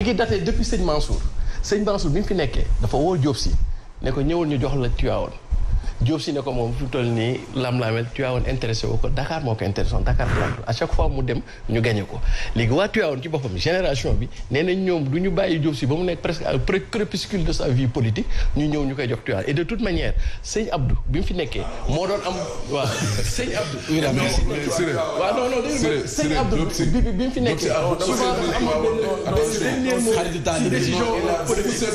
ngi daté depuis sëñ Mansour bi mu fi nekkee dafa woo Diop Sy ne ko ñëwul ñu jox la Tivaouane Diop Sy ne ko moom fi mu toll nii lam-lamel Tivaouane intéressé woo ko Dakar moo ko intéressé woon Dakar à chaque fois mu dem ñu gagné ko léegi waa Tivaouane ci boppam génération bi nee nañ ñoom du ñu bàyyi Diop Sy ba mu nekk presque crépuscule de sa vie politique ñu ñëw ñu koy jox Tivaouane et de toute manière sëñ Abdou bi mu fi nekkee moo doon am waaw sëñ Abdou. waaw non non sëñ Abdou bi mu fi nekkee souvent am décision politique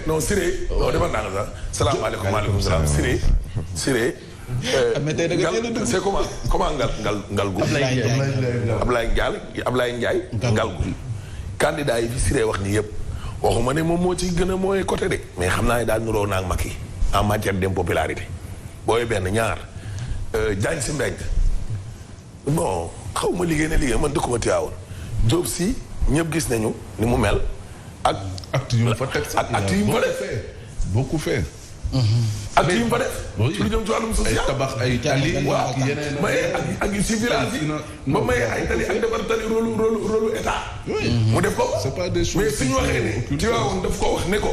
non demal naa la sax salaamaaleykum maaleykum salaam Siré c'est comment Ngalgou Ablaye Ndiaye Ngalgou candidat yi fi Siré wax ni yëpp waxuma ne moom moo ci gën a mooy côté de mais xam naa ne daal nuroo naag Macky en matière d'impopularité booy benn ñaar Diagne Sy Mbengue bon xaw ma liggéey man dëkkuma Tivaouane Diop Sy ñëpp gis nañu ni mu mel ak acte yu mu fa teg sax acte yu mu fa def beaucoup fait. acte yu mu fa def. ci lu jëm ci wàllum social. ay tabax ay tali ak yeneen ak ci village yi ba may ay tali ak defar tali rôle état. mu def ko. c'est pas des choses mais suñu waxee ne Tivaouane daf ko wax ne ko.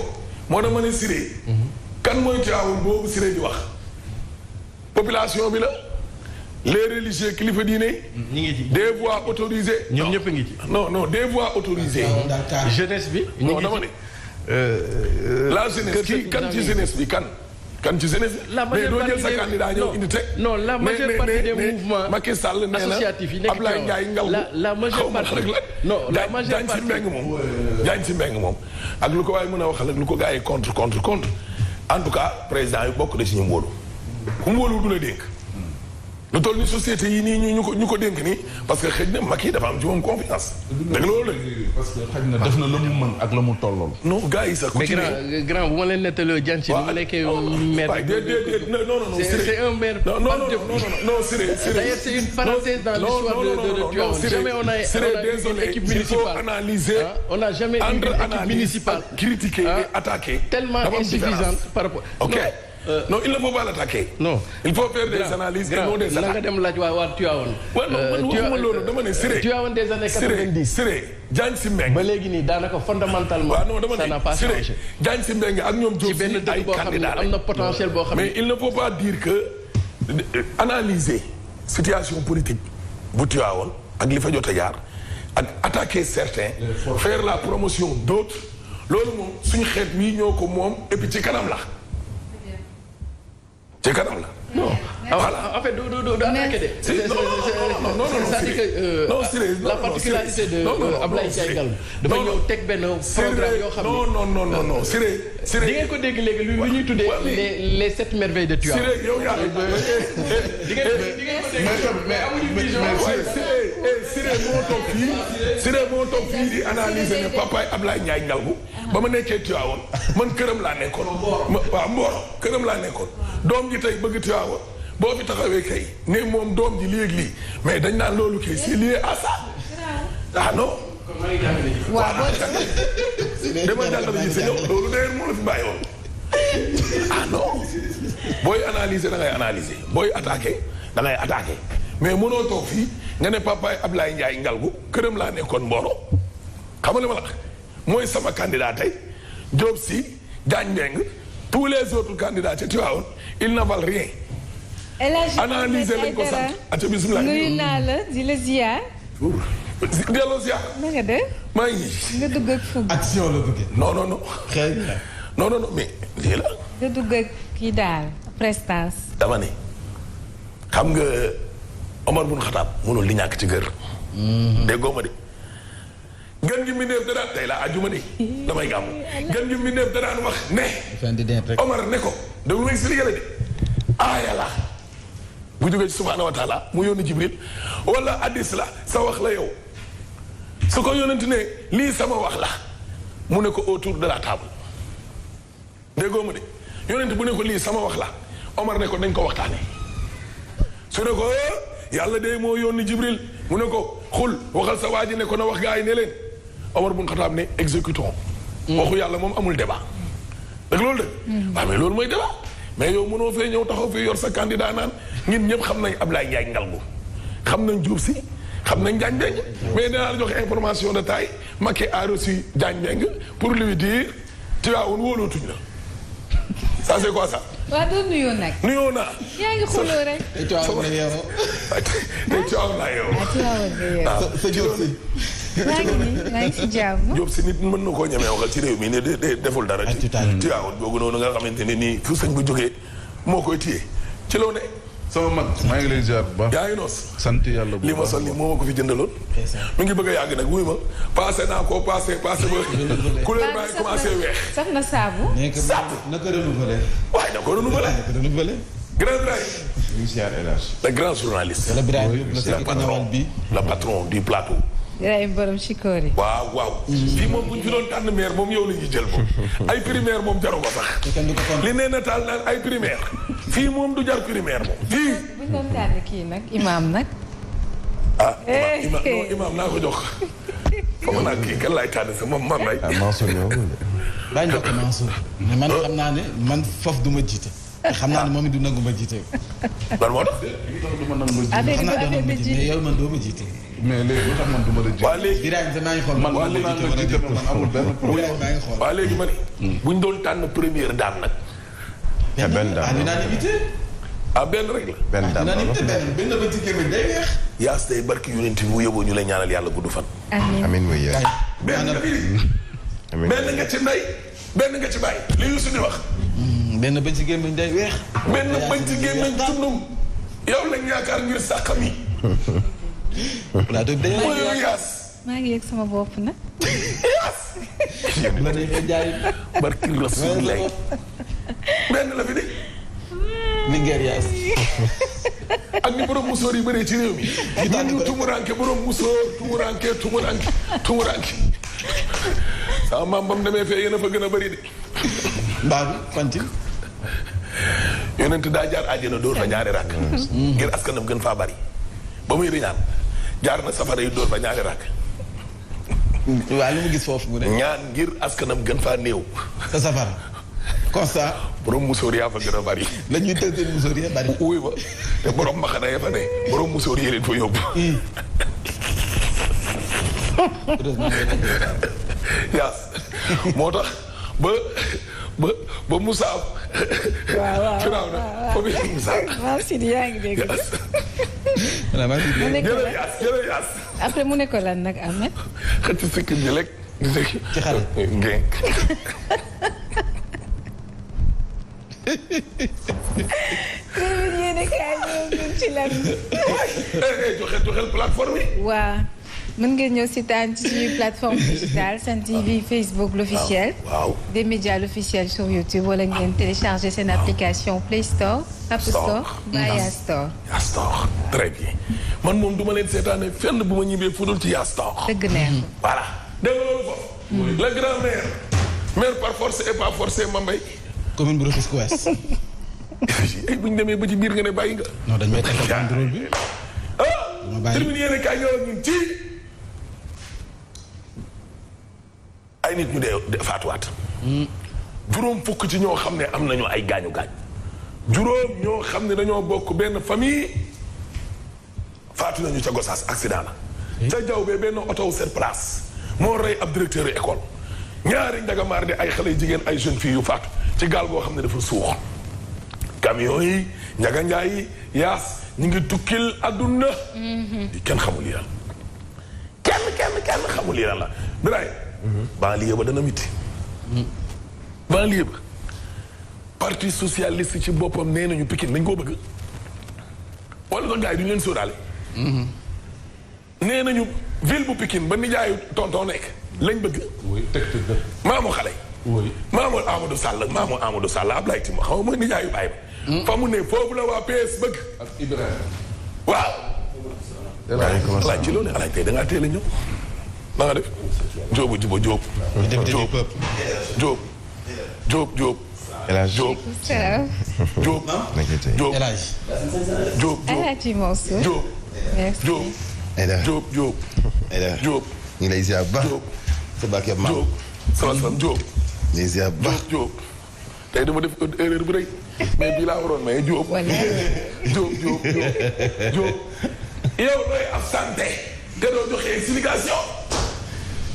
moo dama ne Siré. kan mooy Tivaouane boobu Siré di wax. population bi la. les religieux kilifa diine. ñi ngi ci des voies autorisées. ñoom ñëpp a ngi ci. non des voies autorisées. jeunesse bi. non dama ne. la jeunesse kii kan ci jeunesse bi kan ci jeunesse bi. mais doo jël sa candidat ñëw indi teg. non la majeure partie des mouvements Macky Sall nee na Ablaye Ndiaye Ngalgou la majeure partie non la majeure partie Diagne Sy Mbengue moom ak lu ko waaye mën a waxal ak lu ko gars yi contre en tout cas président yi bokk na si ñu mbóolu ku mbóolu du la dénk. lu toll ni société yi nii ñu ko dénk nii parce que xëy na Macky dafa am ci moom confiance. dëgg loolu la. parce que xëy na def na la mu mën ak la mu tollool. non gars yi sax. mais grand bu ma leen nettalee Diagne Sy. waaw nekkee maire. non c'est un maire. non Siré. d'ailleurs c'est une parenthèse dans l'histoire de Tivaouane. jamais on a une équipe municipale. On n'a jamais eu une équipe municipale. critiquer et attaquer. tellement insuffisante par rapport. ok. non il ne faut pas l'attaquer. non il faut faire des analyses et non des attaques. la nga dem laaj waa Tivaouane. waxuma loolu dama ne Siré. Tivaouane des années 90. Siré Diagne Sy Mbengue. ba léegi nii daanaka fondamentalement. ça n'a pas changé. Diagne Sy Mbengue ak ñoom Diop ci benn dëkk boo xam ne am na potentiel boo xam ne. mais il ne faut pas dire que analyser situation politique bu Tivaouane ak li fa jot a jaar ak attaquer certains. faire la promotion d'autres loolu moom suñu xeet wi ñoo ko moom et puis ci kanam la. ci kanam la. non en fait du attaqué de. non Siré la particularité de Ablaye Ndiaye Ngalgou dafa ñëw teg benn programme yoo xam ne non Siré. di ngeen ko dégg léegi lu ñuy tuddee les 7 merveilles de Tivaouane. Siré yow yaa di ngeen ko dégg mais amuñu vision. Siré moo toog fii di analyser ne papaay Ablaye Ndiaye Ngalgou ba ma nekkee Tivaouane man këram laa nekkoon. waaw Mboro këram laa nekkoon doom ji tey bëgg Tivaouane boo fi taxawee kay ne moom doom ji léegi lii mais dañ naan loolu kay c'est lié à ça ah non. waaw dama jàngal ji sa ñëw loolu d'ailleurs moo la fi bàyyi woon ah non booy analyser da ngay analyser booy attaquer da ngay attaquer mais mënoo toog fii nga ne papaay Ablaye Ndiaye Ngalgou këram laa nekkoon Mboro xam nga li ma la wax mooy sama candidat tey Diop Sy Diagne Mbengue tous les autres candidats ci Tivaouane ils ne valent rien. analyser lañ ko sant. ati bisimilah nuyu naa la di la ziar. delloo ziar. na nga def. maa ngi. nga dugg ak fukk. action la duggee. non. très bien. non mais lii la. nga dugg ak kii daal prestance. dama ne xam nga Omar bun Xataab mënul li ñàkk ci kër. déggoo ma de. gën gi mbindeef da daan tey la àjjuma de damay gàmm gën gi mbindeef da daan wax ne. Omar ne ko déglu ma expliqué la de aaya la bu jógee ci subhaanahu wa taala mu yónni Jibril wala hadis la sa wax la yow su ko yónnante ne lii sama wax la mu ne ko autour de la table déggoo ma de yónnante bu ne ko lii sama wax la Omar ne ko nañ ko waxtaane su ne ko yàlla de moo yónni Jibril mu ne ko xul waxal sa waa ji ne ko na wax gaa yi ne leen Omar bun Xataab ne exécutons waxu yàlla moom amul débat dëgg loolu dëgg waaw mais loolu mooy débat mais yow mënoo fee ñëw taxaw fii yor sa candidat naan ñun ñëpp xam nañ Ablaye Ndiaye Ngalgou xam nañ Diop Sy xam nañ Diagne Mbengue mais dinaa la jox information de taille Macky a reçu Diagne Mbengue pour lui dire Tivaouane wóolootuñ la ça c'est quoi ça. waaw doo nuyoo nag. nuyoo naa. yaa ngi xuloo rek. te Tivaouane nga yeewoo. te Tivaouane laa yeewoo. Tivaouane nga yeewoo. sa Diop si. maa ngi si jàmm. Diop si nit mën na koo ñemee waxal ci réew mi ne deful dara. Tivaouane boobu noonu nga xamante ne nii fu sëñ bu jógee moo koy téye ci loo ne. sama mag maa ngi lay ziar bu baax. yaa ngi noos. sant yàlla bu baax li ma sol nii moo ma ko fi jëndaloon. mi ngi bëgg a yàgg nag wuy ma passé naa ko passé ba. couleur baa ngi commencé weex. sax na saabu. saabu naka renouvelé. waaye da ko renouvelé. grand Birahim. le grand journaliste. le patron du plateau. Birahim borom Chikori. waaw. fii moom bu ñu fi doon tànn maire moom yow la ñuy jël moom. ay primaire moom jaru ko sax. li nee na taal naan ay primaire. fii moom du jar primaire moom. fii. bu ñu doon tànn kii nag imaam nag. imaam naa ko jox. foog naa kii kan laay tànn sa moom man lay. Mansour ñëw. bàyyi nga ko Mansour. mais man xam naa ne man foofu du ma jiite. xam naa ne moom it du nangu ma jiite. lan moo tax. du ma nangu ma jiite. affaire xam naa bi doo ma jiite mais yow man doo ma jiite. mais léegi lu tax man du ma la jiite. waa léegi Birahim sax maa ngi xool man waa léegi léegi man jiite man amul benn problème maa ngi xool. waa léegi ma ne. bu ñu doon tànn première dame nag. benn dame unanimité. benn rek la. benn dame unanimité benn ba ci gémmiñ day neex. yaas tey barki yonent bu yóbboo ñu lay ñaanal yàlla gudd fan. amiin way yaay. benn nga fii. benn nga ci ndey benn nga ci bàyyi. li Youssou di wax. benn ba ci gémmiñ day weex. benn bañ ci gémmiñ tundum. yow lañ yaakaar ngir sàqam yi. plateau bi mooy yow yaas. maa ngi yegg sama bopp nag. yaas. la day fa jaay. barki Rasulullah. benn la fi de. Linguère yaas. ak ni borom musóor yi bëree ci réew mi. ñun ñu tumuranke borom musóor tumuranke. sama maam bam demee fee yéen a fa gën a bëri de. mbaa bi fanti. yonent daa jaar àjjana dóor fa ñaari rakk. ngir askanam gën faa bari. ba muy riñaan jaar na safara yi dóor fa ñaari rakk. waaw li mu gis foofu mu ne. ñaan ngir askanam gën faa néew. sa safara. constat. borom musóor yaa fa gën a bari. la ñuy tëj seen musóor yi bari. wuy ba te borom maxana ya fa ne borom musóor yi leen fa yóbbu. yaas moo tax ba Moussa. waaw firaaw na foofu yëpp Moussa. waaw Sidi yaa ngi dégg. jërëjëf yaas. après mu ne ko lan nag Ahmed. xëcc sikkim bi rek. ci xale. ngeen. yéen a kaay ñëw ci lan. joxel plateforme yi. waa mën ngeen ñëw seetaan ci suñuy plateforme digitale Sen TV Facebook l'officiel. waaw des médias l'officiel sur YouTube wala ngeen télécharger seen application Play Store. App Store ba Yaa Store. Yaa Store très bien man moom duma leen seetaane fenn bu ma ñibbee fudul ci Yaa Store. dëgg neex. voilà dégg nga loolu foofu. le grand maire par force et pas forcé ma mbay. commune bu Rufisque Ouest. ay bu ñu demee ba ci biir nga ne bàyyi nga. non dañ may tàggat banderole bi. terminé yéen kaay ñëw ak ñun ci ay nit ñu dee faatuwaat. juróom fukk ci ñoo xam ne am nañu ay gaañu gaañ. juróom ñoo xam ne dañoo bokk benn famille faatu nañu ca Gossas accident la. ca jaww bee benn oto sur place moo rey ab directeur école. ñaari njagamaar di ay xale jigéen ay jeunes filles yu faatu ci gaal goo xam ne dafa suux. camion yi njaga njaay yi yaas ñu ngi tukkil adduna. kenn xamul yàlla. kenn xamul yàlla Birahim. banlieue ba dana miti. banlieue ba parti socialiste ci boppam nee nañu Pikine nañ koo bëgg. wala sax gars yi duñu leen sóoraale. nee nañu ville bu Pikine ba nijaayu tonton nekk lañ bëgg. maamu xale. maamu Amadou Sall Ablaye Tim xaw ma nijaayu baay ba. fa mu ne foofu la waa PS bëgg. ak Ibrahima. waaw. alaaj ci loolu alaaj tey da ngaa teel a ñëw. na nga def. Jóobu Juba Jóob. Jóob. El Hadj Jóob. Jóob. Jóob. El Hadj. Jóob. Alaaji Mansour. Jóob. merci. Jóob. Jóob. ñu ngi lay ziar bu baax. Jóob. sa barke maam. Jóob. salaam Jóob. ñu ngi ziar bu baax. Jóob. tey dama def erreur bu rëy mais bii laa waroon mais Jóob. Jóob. yow looy absenté. te doo joxe explication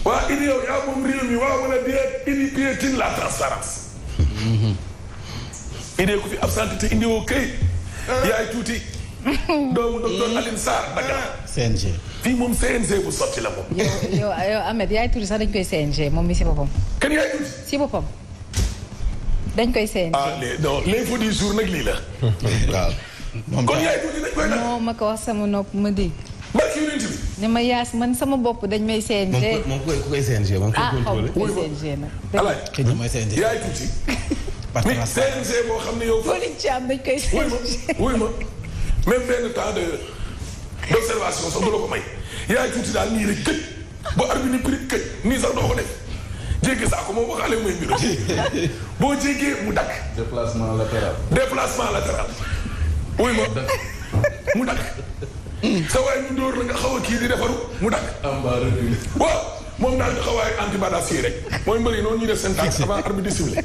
waa Idi yow yaa moom réew mi waa wala déet Idi piétine la transparence Idi ku fi absenté te indiwoo këyit yaay tuuti doomu docteur Alioune Sarr Dagana CNG fii moom CNG bu sotti la moom yow Ahmed yaay tuuti sax dañ koy CNG moom mi si boppam kenn yaay tuuti si boppam dañ koy CNG non l'info du jour nag lii la waaw. kon yaay tuuti dañ koy nag moo ma ko wax sama nopp ma dégg barki yonent bi ne ma yaas man sama bopp dañ may CNG moom ku koy CNG moom koy xaw contrôlé. ma koy CNG nag alaay xëy na mooy CNG yaay tuuti mais CNG boo xam ne yow Pauline Thiam dañ koy CNG wuy ma même benn temps d'observation sax du la ko may yaay tuuti daal nii rek këj boo arbi ni prix këj nii sax doo ko def jéggi saako moom waxaale mooy mbir boo jéggee mu dakk déplacement latéral. wuy ma mu dakk sa waay ñu dóor la nga xaw a kii di defaru mu dakk waaw moom daal di xawaay antibadas yi rek mooy mbëri noonu ñuy def seen tànk avant arbitre di siffler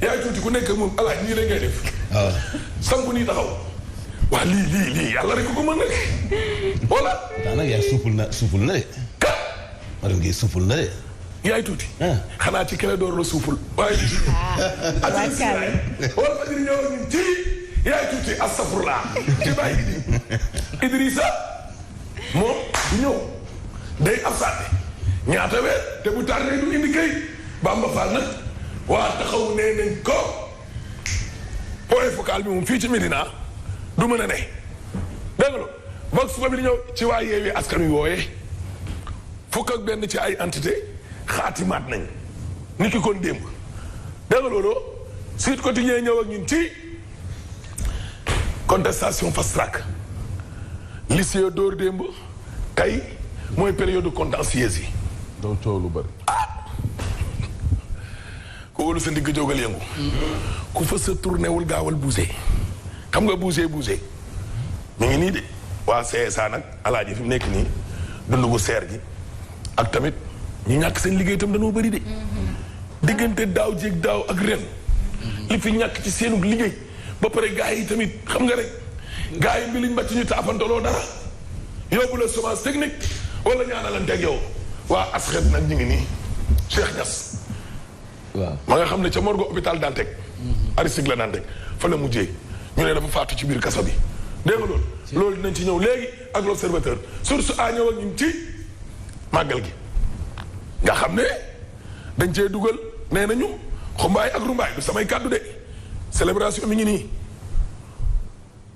yaay tuuti ku nekk moom alaaj nii rek ngay def waaw. samp nii taxaw waa lii yàlla rek ko mën nag voilà daanaka yaay suuful na de. ka madame Guèye suuful na de. yaay tuuti xanaa ci kele door la suuful waaye wala fajir ñëw ñun ci yaay tuuti astafurlaa ci bàyyi Idrissa moom du ñëw day absenté ñaata weer te bu tardé du indi kay Bamba Fall nag waa taxaw nee nañ ko point focal bi moom fii ci Médina du mën a ne dégg nga vox populi ñëw ci waa Yewwi Askan Wi wooyee fukk ak benn ci ay entité xaatimaat nañ ni ki kon démb dégg nga loolu Sud Quotidien ñëw ak ñun ci contestation fast track lycée dóor démb tey mooy période contentieuse yi doo coow lu bëri. ku wóolu sa ndigg jógal yëngu ku fa sa tourné wul gaawal bougé xam nga bougé mi ngi nii de waa CSA nag alaaji fi mu nekk nii dundu gu seer gi ak tamit ñu ñàkk seen liggéey itam dañoo bëri de diggante daaw jéeg daaw ak ren li fi ñàkk ci seenu liggéey ba pare gars yi tamit xam nga rek gars yi mbiliñ mbàcc ñu taafantaloo dara yóbbu la semence technique wala ñaanalanteeg yow waa asxet nag ñu ngi nii Cheikh Niass waaw ma nga xam ne ca morgue hôpital Dantec Aristide la Dantec fa la mujjee ñu ne dafa faatu ci biir kaso bi dégg nga loolu dinañ ci ñëw léegi ak l'observateur source a ñëw ak ñun ci màggal gi nga xam ne dañ cee dugal nee nañu xumbaay ak rumbaay du samay kàddu de célébration mi ngi nii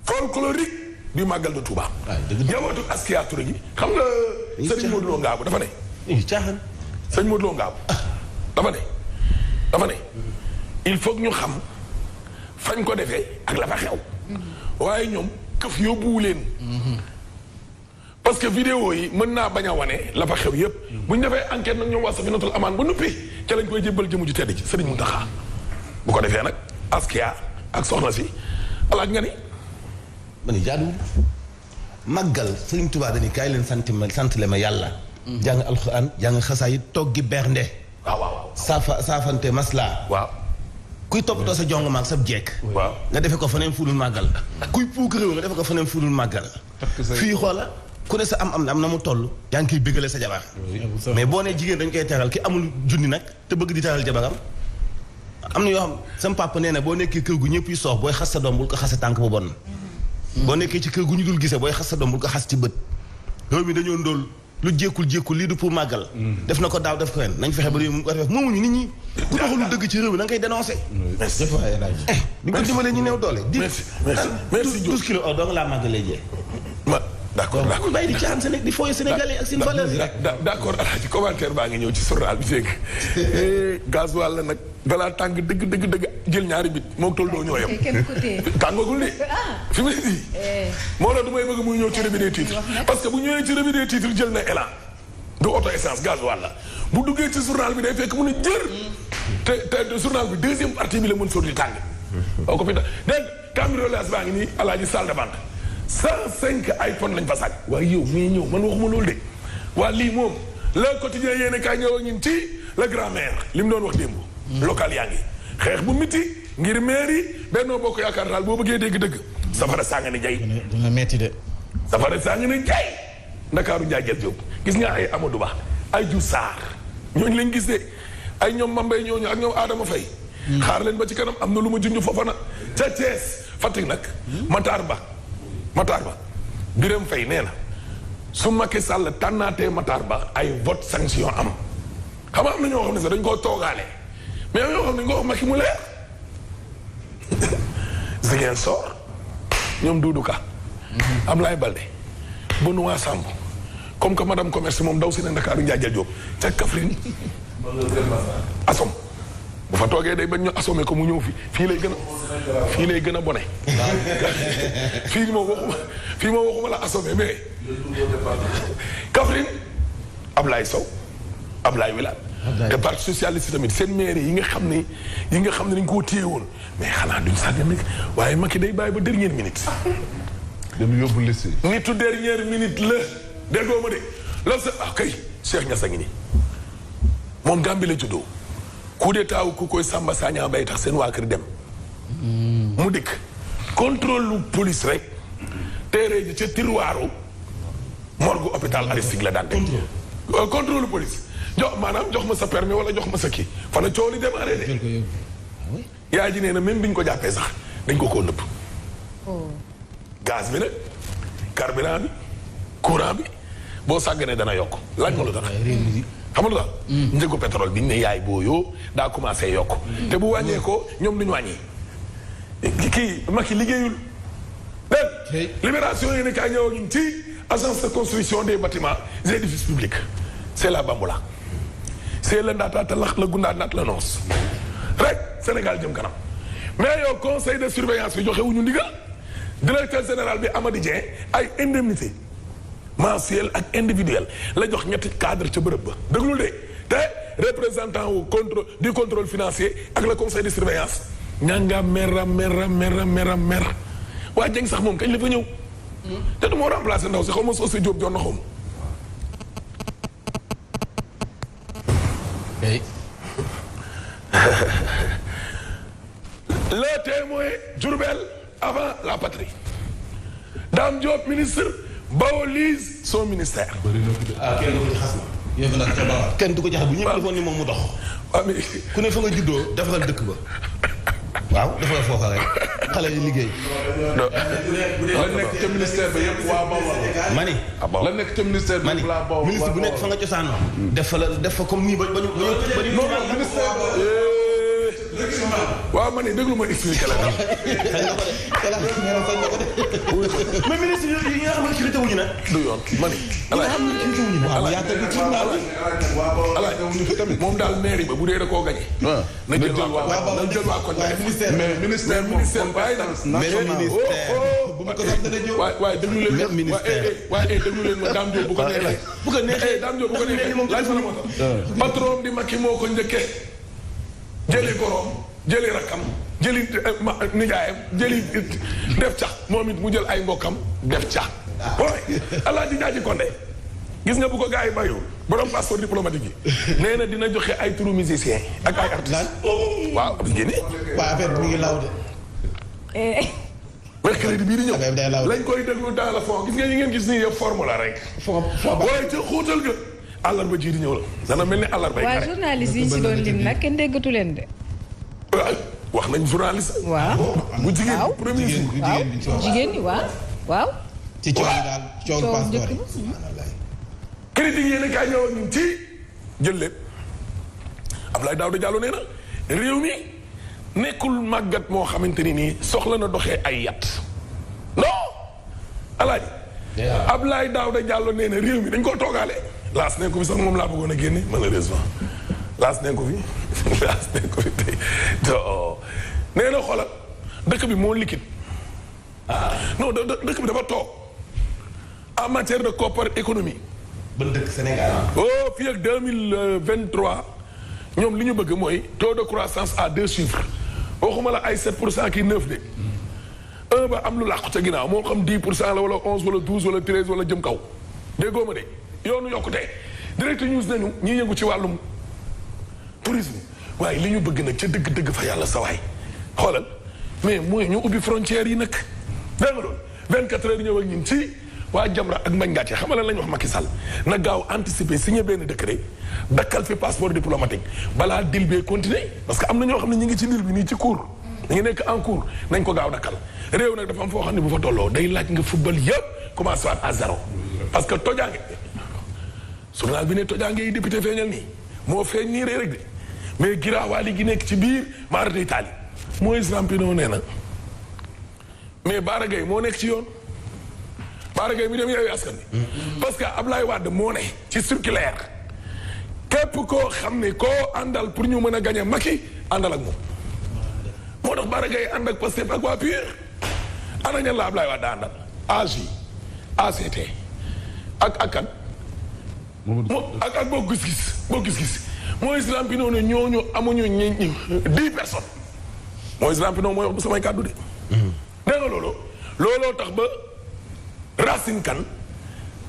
folklorique du màggal de Touba njabootu Askia Touré gi xam nga sëñ Modou Lo Ngaabu dafa ne caaxaan. sëñ Modou Lo Ngaabu dafa ne il faut que ñu xam fañ ko defee ak la fa xew waaye ñoom këf yóbbuwu leen parce que vidéo yi mën naa bañ a wane la fa xew yépp bu ñu defee enquête nag ñoom waa Safinatul Amaan ba nuppi ca lañ koy jébbal jëmu ju tedd ji Sëriñ Muntaxa bu ko defee nag Askia ak soxna si alaaj nga ni ma ni jaaduwul. màggal Sëriñ Tuubaa dañuy kaay leen santale ma yàlla. jàng alxuraan jàng xasaayid toggi bernde. waaw saafante masla. waaw kuy toppatoo sa jong maag sa jekk. waaw nga defe ko faneen fuudul màggal. kuy puuk réew nga defe ko faneen fuudul màggal. fii xoola ku ne sa am na mu toll. yaa ngi koy bégale sa jabar. mais boo nee jigéen dañ koy teral ki amul junni nag te bëgg di teral jabaram. am na yoo xam sama papa nee na boo nekkee kër gu ñëpp yi soox booy xas sa doom bul ko xas sa tànk bu bon. boo nekkee ci kër gu ñu dul gisee booy xas sa doom bul ko xas ci bët. réew mi dañoo ndóol lu jékkul lii du pour màggal. def na ko daaw def ko ren nañ fexe ba réew mi ko def moomuñu nit ñi. ku taxul lu dëgg ci réew mi da nga koy dénoncé. merci di ko dimbalee ñu néew doole. merci 12 kilos or doo nga laa màggalee jee. d'accord bàyyi di caaxaan Sénégal di fooy Sénégalais ak seen valeur yi. d'accord alaaji commentaire baa ngi ñëw ci journal bi fekk gasoil la nag balaa tàng dëgg jël ñaari bit moo toll doo ñoo yem tàngagul de fi mu ne nii moo la du may bëgg muy ñëw ci revue des titres parce que bu ñëwee ci revue des titres jël na élan du auto essence gasoil la bu duggee ci journal bi day fekk mu ne jër te journal bi deuxième partie bi la mën sor di tàng oo ko fi dégg cambriolage baa ngi nii alaaji salle de vente 105 iPhone lañ fa sàcc waaye yow mii ñëw man waxuma loolu de waa lii moom le quotidien yéene kaay ñëw ak ñun ci le grand-mère li mu doon wax démb local yaa ngi xeex bu miti ngir mairie Benno Bokk Yaakaar daal boo bëggee dégg-dëgg safara saa nga ne jay dina metti de safara saa nga ne jay ndakaaru njaay jël jóob gis nga ay Amadou Ba ay Diouf Sarr ñooñu lañ gis de ay ñoom Mambay ñooñu ak ñoom Adama Faye xaar leen ba ci kanam am na lu ma junj foofa na ca Thiès Fatick nag Matar Ba Birame Faye nee na su Macky Sall tànnaatee Matar Ba ay vote sanction am xam nga am na ñoo xam ne sax dañ koo toogaale mais am ñoo xam ne dañ ko wax Macky mu leer Ziguinchor ñoom Doudou Ka Ablaye Balde Benoît Sambou comme que madame commerce moom daw si ne Ndakaaru Ndiadial Diop ca Kaffrine asom bu fa toogee day bañ ñu assommé ko mu ñëw fii lay gën a bone fii moom waxuma la assommé mais Kaffrine Ablaye Sow Ablaye Wilane te parti socialiste tamit seen maire yi nga xam ne dañ koo téye woon mais xanaa duñ sàggan nag waaye Macky day bàyyi ba dernière minute dañu yóbbu liste nitu dernière minute la déggoo ma de loolu sa kay Cheikh Niass a ngi nii moom Gambie la juddoo coup d'état ku koy Samba Sagna bay tax seen waa kër dem mu dikk contrôle lu police rek teeree ji ca tiroiru morgue hôpital Aristide la daan contrôle lu police jox ma sa permis wala jox ma sa kii fa la coow li démarré de yaay ji nee na même bi ñu ko jàppee sax dañ ko koo nëbb gaz bi nag carburant bi courant bi boo sàgganee dana yokk laaj ma lu tax xam nga lu tax njëgu pétrole bi ñu ne yaay booyoo daa commencé yokk te bu wàññee ko ñoom duñu wàññi kii Macky liggéeyul dégg libération yi ne kaa ñëw ñun ci agence de construction des bâtiments et édifices publics c'est la bamboula c'est la ndaataata lax la gundaa naat la noos rek Sénégal jëm kanam mais yow conseil de surveillance bi joxe wuñu ndigal directeur général bi Amady Dieng ay indemnité mensuelle ak individuelle la jox ñetti cadre ca bërëb ba déglul de te représentant wu du contrôle financier ak le conseil de surveillance ñaa nga mer waa Dieng sax moom kañ la fa ñëw te du moo remplacé ndaw si xaw ma Socé Diop jox na xaw ma le témoin Diourbel avant la patrie Dame Diop ministre Baolise son ministère. kenn du ko jax bu ñëpp defoon ni moom mu dox. ku ne fa nga juddoo defaral dëkk ba. waaw defaral foofa rek xale yi liggéey. la nekk ca ministère ba yëpp waa Bawol. mani la nekk ca ministère ba yëpp waa Bawol. ministre bu nekk fa nga cosaan def fa comme nii ba ñu waaw man déglu ma expliqué la. mais ministre yi nga xam ne crité wuñu nag. du yoon man moom daal mairie ba bu dee da koo gañe. na jël waa koñ mais ministère waaye déglu leen waaye déglu leen ma Dame Diop bu ko neexee Dame Diop bu ko neexee laaj fa la moo tax patron di Macky moo ko njëkkee jëli goroom jëli rakkam jëli nijaayam jëli def cax moom it mu jël ay mbokkam def cax booy Alaaji Jaaji Konde gis nga bu ko gars yi bàyyiwul borom passeport diplomatique yi nee na dina joxe ay turu musicien ak ay artistes waaw ab génne waaw affaire bi mi ngi law de mercredi bii di ñëw lañ koy déglu dans le fond gis nga ñi ngeen gis nii yëpp forme la rek waaye ca xóotal ga àllarba ji di ñëw la dana mel ni àllarba waa journaliste yi ci doon lim nag kenn déggatu leen de. wax nañ journaliste. waaw bu jigéen premier jour. waaw jigéen ñi waaw. ci coow yi daal coow passeport yi. critique yéen a kaay ñëw ak ñun ci jël leen Abdoulaye Daouda Diallo nee na réew mi nekkul màggat moo xamante ni nii soxla na doxee ay yat non Alaaji. Abdoulaye Daouda Diallo nee na réew mi dañ koo toogaale. laas nañ ko fi sax moom laa bëggoon a génne malheureusement laas nañ ko fi tey nee na xoolal dëkk bi moo liquide non dëkk bi dafa toog en matière de koppar économie. ban dëkk Sénégal. oh fii ak 2023 ñoom li ñu bëgg mooy taux de croissance à 2 chiffres waxuma la ay 7% kii 9 de 1 ba am lu làqu ca ginnaaw moo xam 10% la wala 11 wala 12 wala 13 wala jëm kaw déggoo ma de. yoonu yokkute direct news nañu ñi yëngu ci wàllum tourisme waaye li ñu bëgg nag ca dëgg-dëgg fa yàlla sawaay xoolal mais mooy ñu ubbi frontières yi nag dégg nga doon 24 heures ñëw ak ñun ci waa Jamra ak Mbaye Ngàcce xam nga lan la ñu wax Macky Sall na gaaw anticiper signé benn décret dakkal fi passeport diplomatique balaa dil bee continuer parce que am na ñoo xam ne ñu ngi ci dil bi nii ci cours ñu ngi nekk en cours nañ ko gaaw dakkal réew nag dafa am foo xam ne bu fa tolloo day laaj nga football yëpp commencé waat à zéro parce que tojaange journal bi ne tojaange yi député feeñal nii moo feeñ nii rek de mais giraawaali gi nekk ci biir maar day taali Moïse Rampino nee na mais Bara Gaye moo nekk ci yoon Bara Gaye mi dem Yewwi Askan Wi parce que Ablaye Wade moo ne ci circulaire képp koo xam ne koo àndal pour ñu mën a gañe Macky àndal ak moom moo tax Bara Gaye ànd ak Pastef ak waa PUR ana ñan la Ablaye Wade àndal AJ ACT ak boo gis-gis Moïse Rampino ne ñooñu amuñu 10 personnes Moïse Rampino mooy wax bu samay kàddu de nee nga looloo tax ba Racine Kane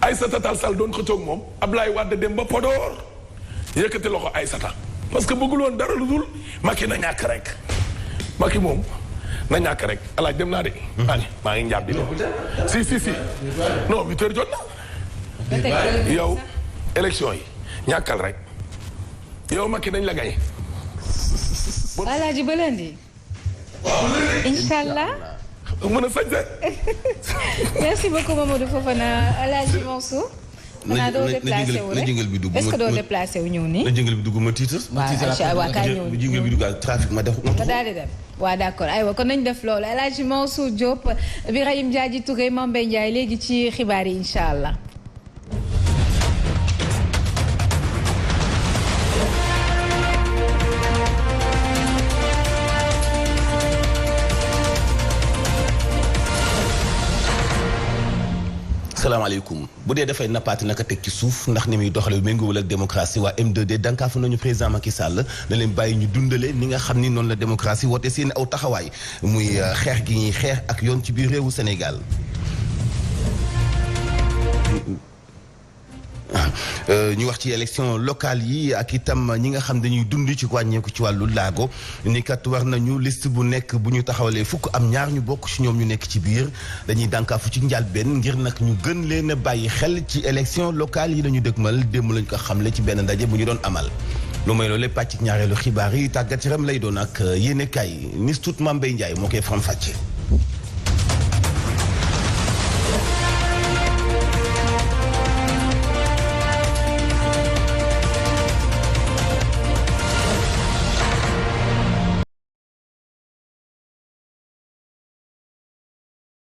Aïssata Tall Sall doon xëccoog moom Ablaye Wade dem ba Podor yëkkati loxo Aïssata parce que bëggul woon dara lu dul Macky na ñàkk rek Macky moom na ñàkk rek alaaj dem naa de maa ngi njàpp di dem si non 8 heures jot na yow élection yi ñàkkal rek yow Macky dañ la gañe Alaaji ba lundi Inch'Allah mën a sañse merci beaucoup Mamadou Fofana Alaaji Mansour xanaa doo déplacé wu rek est-ce que doo déplacé wu ñëw nii. na jëngal bi dugg ma tiital. waaw kaa ñëw bu jëngal bi dugg ak trafic ma def. ma daal di dem waaw d'accord aywa kon nañ def loolu El Hadji Mansour Diop Birahim Diadji Touré Mame Mbaye Ndiaye léegi ci xibaar yi incha allah. salaamaaleykum bu dee dafay nappaati naka teg ci suuf ndax ni muy doxalee méngoowul ak démocratie waa M2D dankaafu nañu président Macky Sall na leen bàyyi ñu dundale ni nga xam ni noonu la démocratie woote seen aw taxawaay muy xeex gi ñuy xeex ak yoon ci biir réewu Sénégal. ñu wax ci élection locale yi ak itam ñi nga xam dañuy dund ci wàññeeku ci wàllu laago ni kat war nañu liste bu nekk bu ñu taxawalee fukk am ñaar ñu bokk ci ñoom ñu nekk ci biir dañuy dànkaafu ci njàlbeen ngir nag ñu gën leen a bàyyi xel ci élection locale yi lañu dëgmal démb lañ ko xamle ci benn ndaje bu ñu doon amal. lu may loolu pàcc ñaareelu xibaar yi tàggat yaram lay doon ak yéenekaay Nis Tut Mame Mbaye Ndiaye moo koy faram-fàccee.